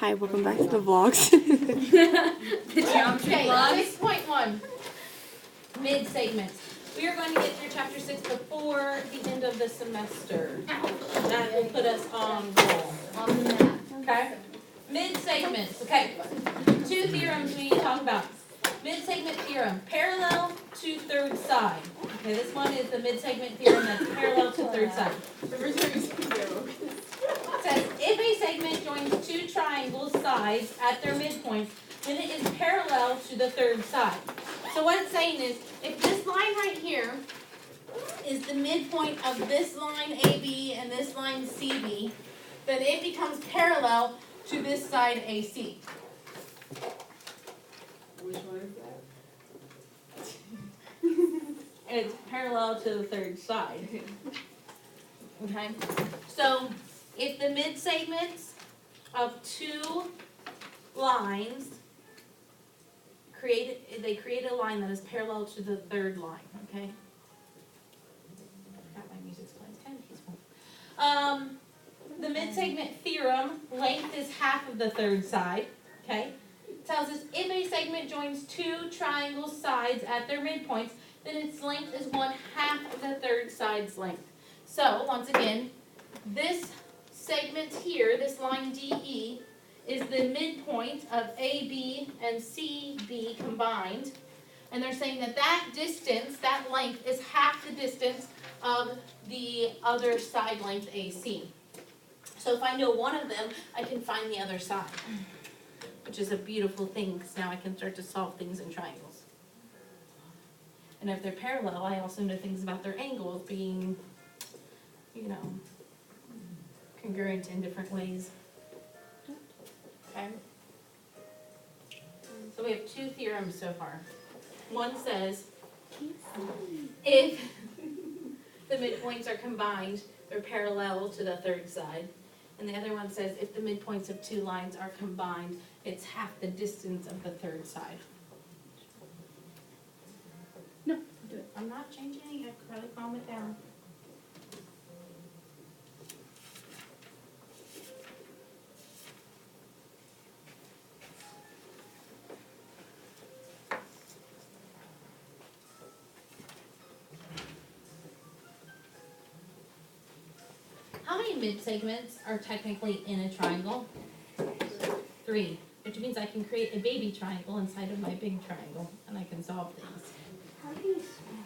Hi, welcome back to the vlogs. The geometry Okay, vlogs. 6.1, mid-segments. We are going to get through chapter 6 before the end of the semester. That will put us on goal. On the map. Okay? Mid-segments. Okay. Two theorems we need to talk about. Mid-segment theorem, parallel to third side. Okay, this one is the mid-segment theorem that's parallel to third side. It says, if a segment joins two triangles' sides at their midpoints, then it is parallel to the third side. So what it's saying is, if this line right here is the midpoint of this line AB and this line CB, then it becomes parallel to this side AC. Which one is that? And it's parallel to the third side. Okay? So, if the mid-segments of two lines they create a line that is parallel to the third line, okay? Got my music's playing, it's kind of peaceful. The mid-segment theorem, length is half of the third side, okay? It tells us if a segment joins two triangle sides at their midpoints, then its length is 1/2 of the third side's length. So, once again, this segment here, this line DE, is the midpoint of AB and CB combined. And they're saying that that distance, that length, is half the distance of the other side length AC. So if I know one of them, I can find the other side. Which is a beautiful thing, because now I can start to solve things in triangles. And if they're parallel, I also know things about their angles being, congruent in different ways. Okay? So we have two theorems so far. One says, if the midpoints are combined, they're parallel to the third side. And the other one says, if the midpoints of two lines are combined, it's half the distance of the third side. No, do it. I'm not changing it yet, Carly, calm it down. How many mid-segments are technically in a triangle? 3, which means I can create a baby triangle inside of my big triangle, and I can solve things. How do you spell?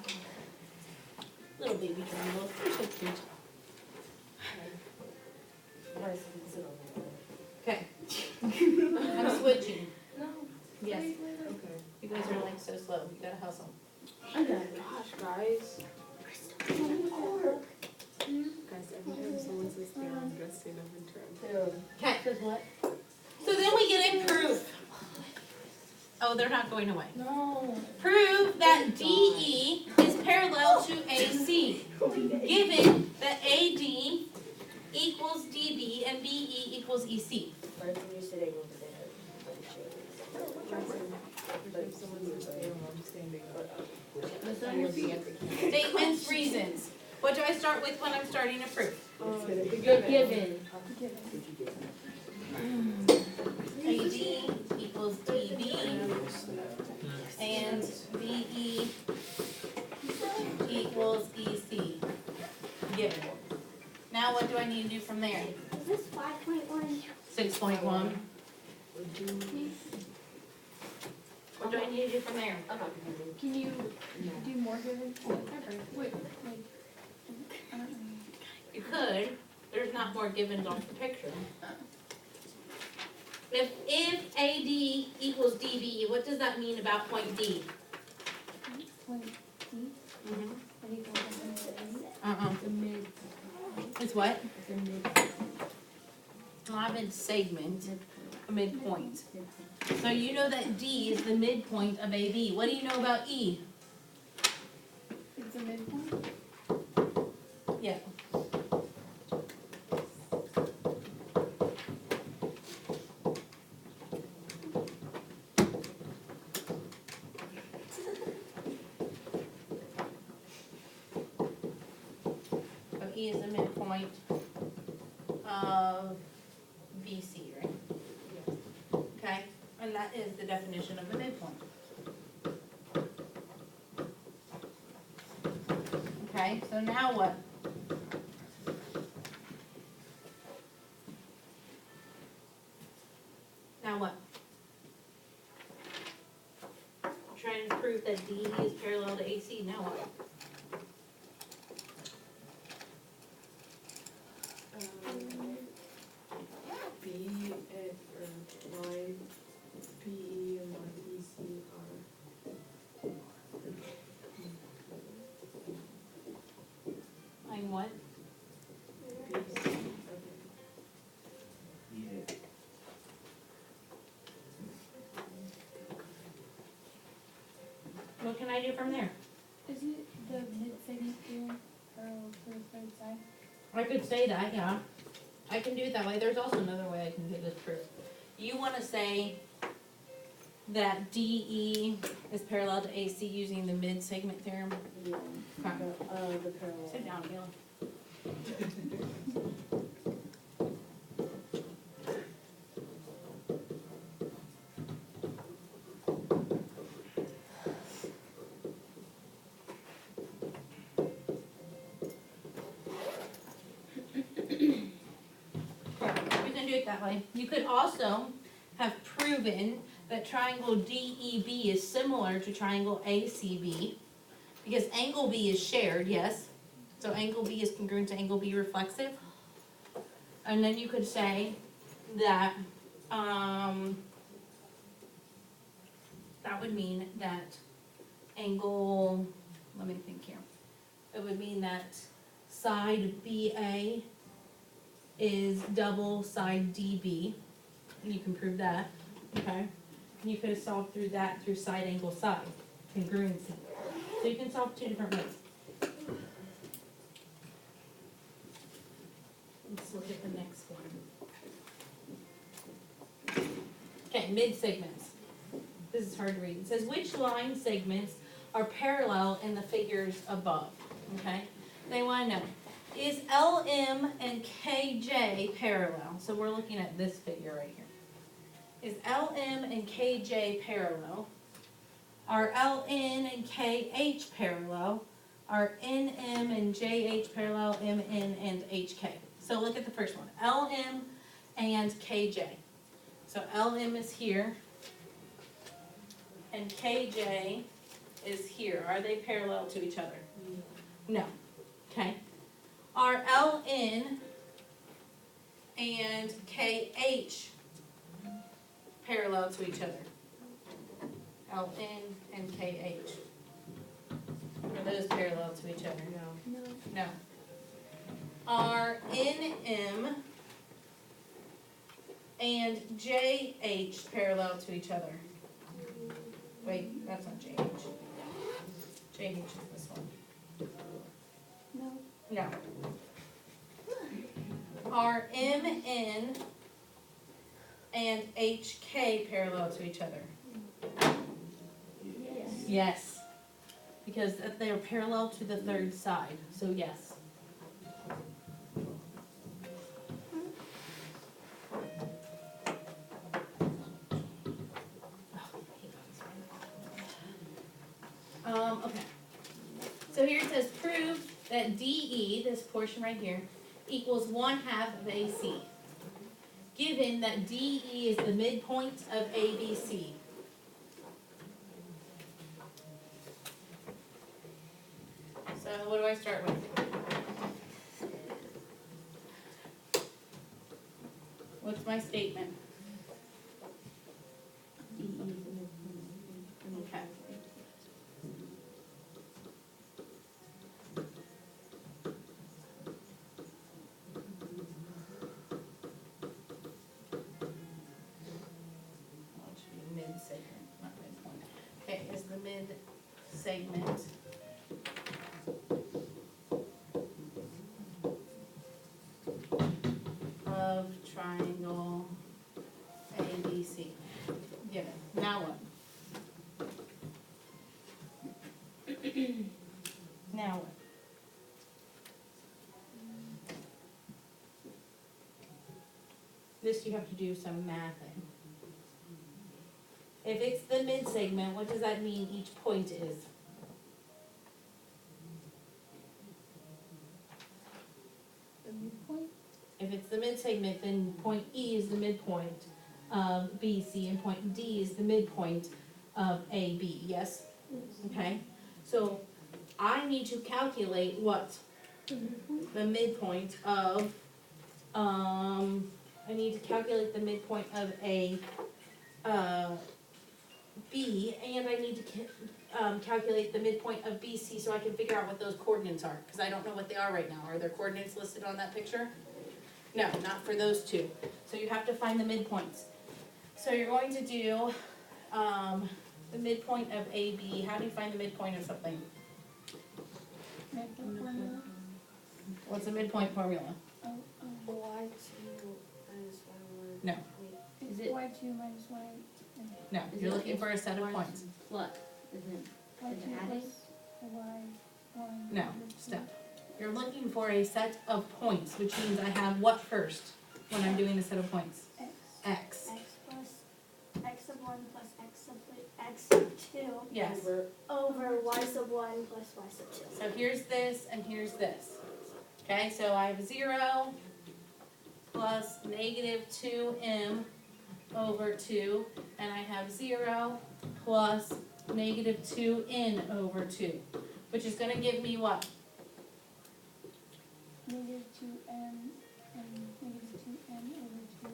Little baby triangles, they're so cute. Okay. I'm switching. No. Yes. Okay. You guys are like so slow. You gotta hustle. I got it. Gosh, guys. Guys, every time someone says theorem, I'm gonna stand up and turn. Okay. Says what? So then we get a proof. Oh, they're not going away. No. Prove that DE is parallel to AC, given that AD equals DB and BE equals EC. Every time someone says theorem, I'm standing up. Statements, reasons. What do I start with when I'm starting a proof? The Given. AD equals DB and BE equals EC. Given. Now what do I need to do from there? Is this 5.1? 6.1. What do I need to do from there? Can you do more given? Wait. You could. There's not more givens off the picture. If AD equals DB, what does that mean about point D? Point D? Mm-hmm. What do you think? The mid. It's what? The mid. Not a mid-segment, a midpoint. So you know that D is the midpoint of AB. What do you know about E? It's a midpoint? Yeah. So E is the midpoint of BC, right? that is the definition of a midpoint. Okay, so now what? Now what? Trying to prove that DE is parallel to AC, now what? B or Y, PE and YEC are. Like what? BC, okay. What can I do from there? Is it the mid-segment theorem parallel to the third side? I could say that, yeah. I can do it that way. There's also another way I can get this proof. You wanna say that DE is parallel to AC using the mid-segment theorem? Yeah. Okay. The parallel. Sit down, Gil. We can do it that way. You could also have proven that triangle DEB is similar to triangle ACB, because angle B is shared, yes? So angle B is congruent to angle B reflexive. And then you could say that, that would mean that angle, let me think here. It would mean that side BA is double side DB. You can prove that, okay? And you could have solved through that through side angle side, congruency. So you can solve two different ways. Let's look at the next one. Okay, mid segments. This is hard to read. It says which line segments are parallel in the figures above, okay? They wanna know, is LM and KJ parallel? So we're looking at this figure right here. Is LM and KJ parallel? Are LN and KH parallel? Are NM and JH parallel, MN and HK? So look at the first one, LM and KJ. So LM is here, and KJ is here. Are they parallel to each other? No. Okay. Are LN and KH parallel to each other? LN and KH. Are those parallel to each other? No. No. No. Are NM and JH parallel to each other? Wait, that's not JH. JH is this one. No. No. Are MN and HK parallel to each other? Yes. Yes. Because they are parallel to the third side, so yes. Okay. So here it says prove that DE, this portion right here, equals 1/2 of AC. Given that DE is the midpoint of ABC. So what do I start with? What's my statement? Okay. Well, it should be mid-segment, not midpoint. Okay, is the mid-segment of triangle ABC. Given. Now what? Now what? This you have to do some mathing. If it's the mid-segment, what does that mean each point is? The midpoint? If it's the mid-segment, then point E is the midpoint of BC, and point D is the midpoint of AB, yes? Okay, so I need to calculate what? The midpoint of, I need to calculate the midpoint of a, B, and I need to calculate the midpoint of BC so I can figure out what those coordinates are, because I don't know what they are right now. Are there coordinates listed on that picture? No, not for those two. So you have to find the midpoints. So you're going to do, the midpoint of AB. How do you find the midpoint of something? Make the formula. What's the midpoint formula? Oh, Y two minus Y one. No. It's Is it- Y2 minus Y, No, Is you're it- looking for a set of Y points. What, isn't, Y2 Is it adding? plus Y1. No, step. You're looking for a set of points, which means I have what first when I'm doing a set of points? X. X. X plus, X sub 1 plus X sub 2 Yes. over Y sub 1 plus Y sub 2. So here's this and here's this. Okay, so I have 0 plus negative 2m over 2, and I have 0 plus negative 2n over 2, which is gonna give me what? Negative 2m and negative 2n over 2.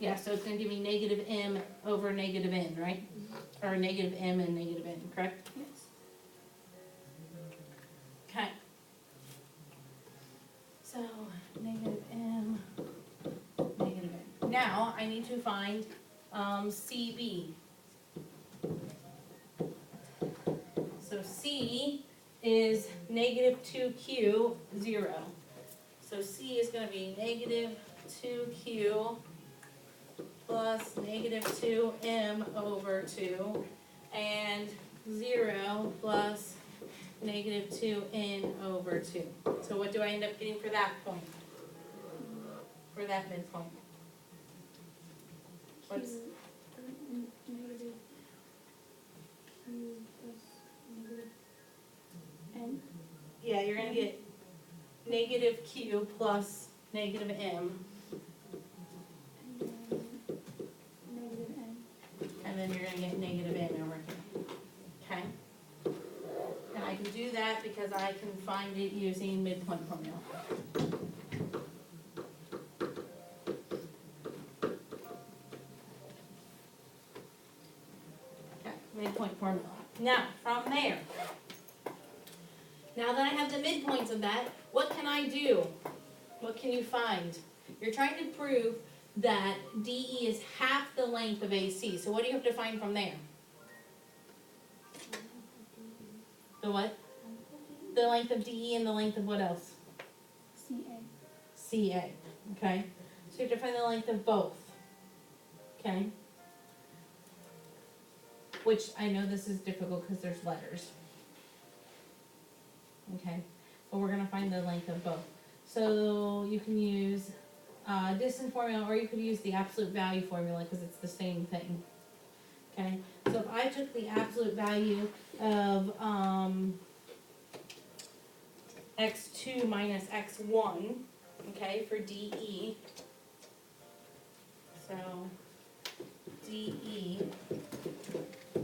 Yeah, so it's gonna give me negative m over negative n, right? Or negative m and negative n, correct? Yes. Okay. So, negative m, negative n. Now, I need to find, CB. So C is negative 2q, 0. So C is gonna be negative 2q plus negative 2m over 2, and 0 plus negative 2n over 2. So what do I end up getting for that point? For that midpoint? What's, Negative q plus negative n. yeah, you're gonna get negative q plus negative m, And then negative n. and then you're gonna get negative n over here. Okay? And I can do that because I can find it using midpoint formula. Okay, midpoint formula. Now, from there, now that I have the midpoints of that, what can I do? What can you find? You're trying to prove that DE is half the length of AC. So what do you have to find from there? The what? The length of DE and the length of what else? CA. CA, okay? So you have to find the length of both, okay? Which I know this is difficult because there's letters. Okay, but we're gonna find the length of both. So you can use distance formula, or you could use the absolute value formula because it's the same thing. Okay, so if I took the absolute value of x2 minus x1, okay, for DE, so DE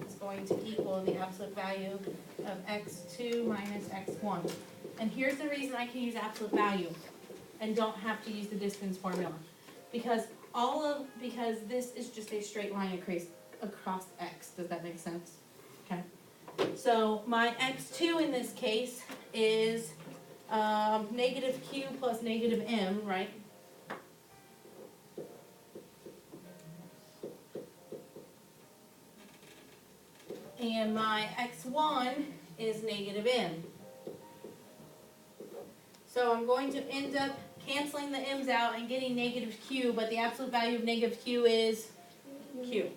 is going to equal the absolute value of x2 minus x1. And here's the reason I can use absolute value and don't have to use the distance formula. Because this is just a straight line across x. Does that make sense? Okay. So my x2 in this case is negative q plus negative m, right? And my x1 is negative n. So I'm going to end up canceling the m's out and getting negative q, but the absolute value of negative q is q.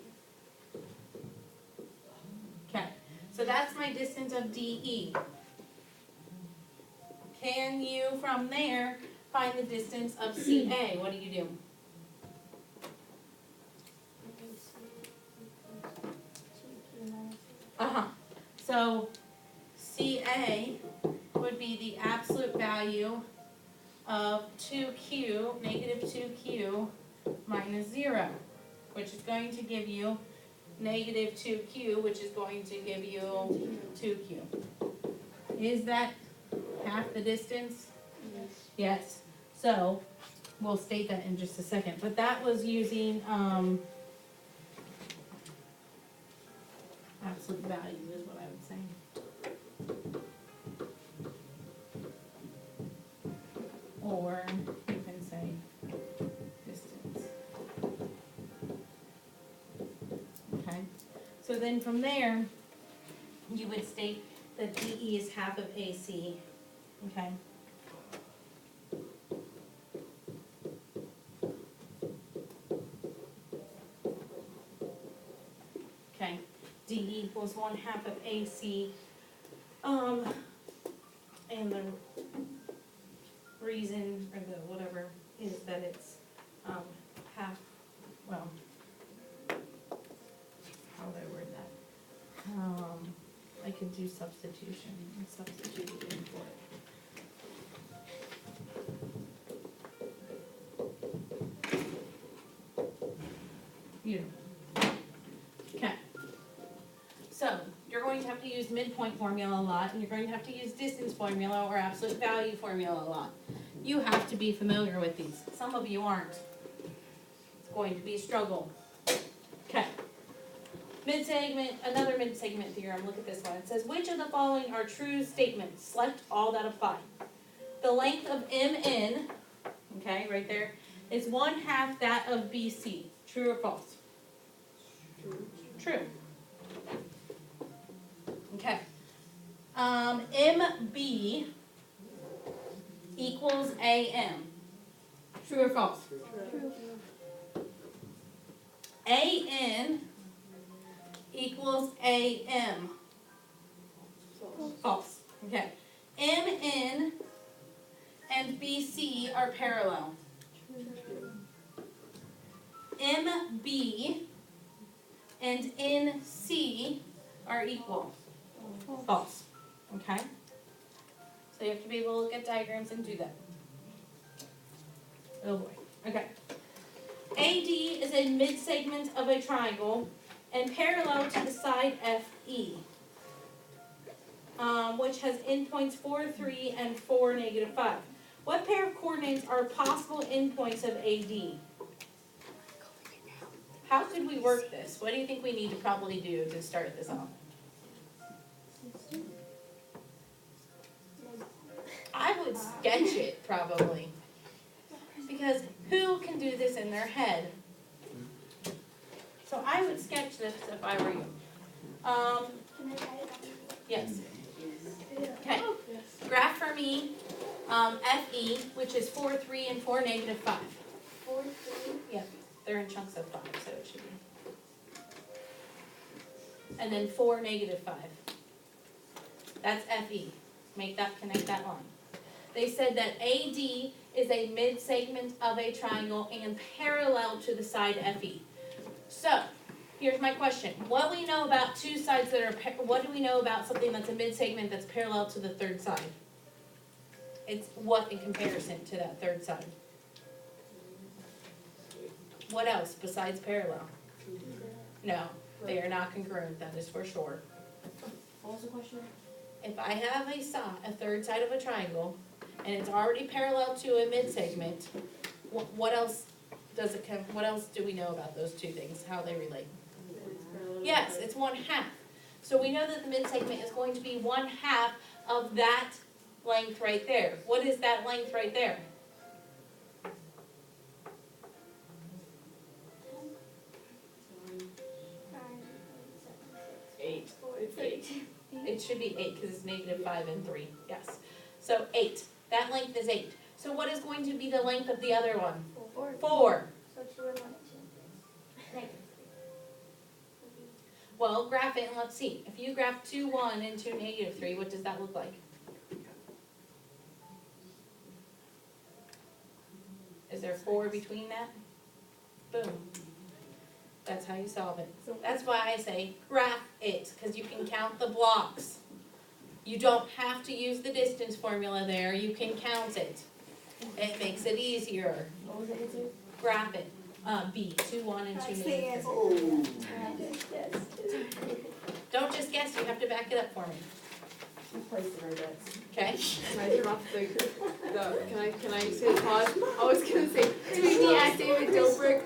Okay, so that's my distance of DE. Can you, from there, find the distance of CA? What do you do? So CA would be the absolute value of 2Q, negative 2Q minus 0, which is going to give you negative 2Q, which is going to give you 2Q. Is that half the distance? Yes. So we'll state that in just a second. But that was using absolute value is what I would say. Or you can say distance. Okay. So then from there, you would state that DE is half of AC. Okay. Okay. D equals 1/2 of AC. And the reason, or the whatever, is that it's, half, well, how would I word that? I could do substitution and substitute it in for it. Beautiful. Okay. So, you're going to have to use midpoint formula a lot, and you're going to have to use distance formula or absolute value formula a lot. You have to be familiar with these. Some of you aren't. It's going to be a struggle. Okay. Mid-segment, another mid-segment theorem. Look at this one. It says, which of the following are true statements? Select all that apply. The length of MN, okay, right there, is 1/2 that of BC. True or false? True. Okay. MB equals AM. True or false? True. AN equals AM. False. Okay. MN and BC are parallel. MB and NC are equal. False. Okay? So you have to be able to look at diagrams and do that. Oh boy. Okay. AD is a mid-segment of a triangle and parallel to the side FE, which has endpoints 4, 3, and 4, -5. What pair of coordinates are possible endpoints of AD? How could we work this? What do you think we need to probably do to start this off? I would sketch it probably. Because who can do this in their head? So I would sketch this if I were you. Can I write it Yes. down? Okay. Graph for me FE, which is 4, 3, and 4, -5. 4, 3. Yep, they're in chunks of 5, so it should be. And then 4, -5. That's FE. Connect that line. They said that AD is a mid-segment of a triangle and parallel to the side FE. So, here's my question. What do we know about two sides that are, what do we know about something that's a mid-segment that's parallel to the third side? It's what in comparison to that third side? What else besides parallel? No, they are not congruent, that is for sure. What was the question? If I have a third side of a triangle, and it's already parallel to a mid-segment, what else does it come, what else do we know about those two things, how they relate? Yes, it's 1/2. So we know that the mid-segment is going to be 1/2 of that length right there. What is that length right there? Eight. 8. It should be 8 because it's -5 and 3, yes. So 8, that length is 8. So what is going to be the length of the other one? 4. 4. So 2 and 1 and 2. -3. Well, graph it and let's see. If you graph 2, 1 into -3, what does that look like? Is there 4 between that? Boom. That's how you solve it. That's why I say graph it, because you can count the blocks. You don't have to use the distance formula there, you can count it. It makes it easier. What was the answer? Graph it. B, 2, 1, and 2 That's the negative answer. 3. Don't just guess, you have to back it up for me, Placing our bets. okay? Can I turn off can I say pause? I was gonna say, Tweety at David Dobrik,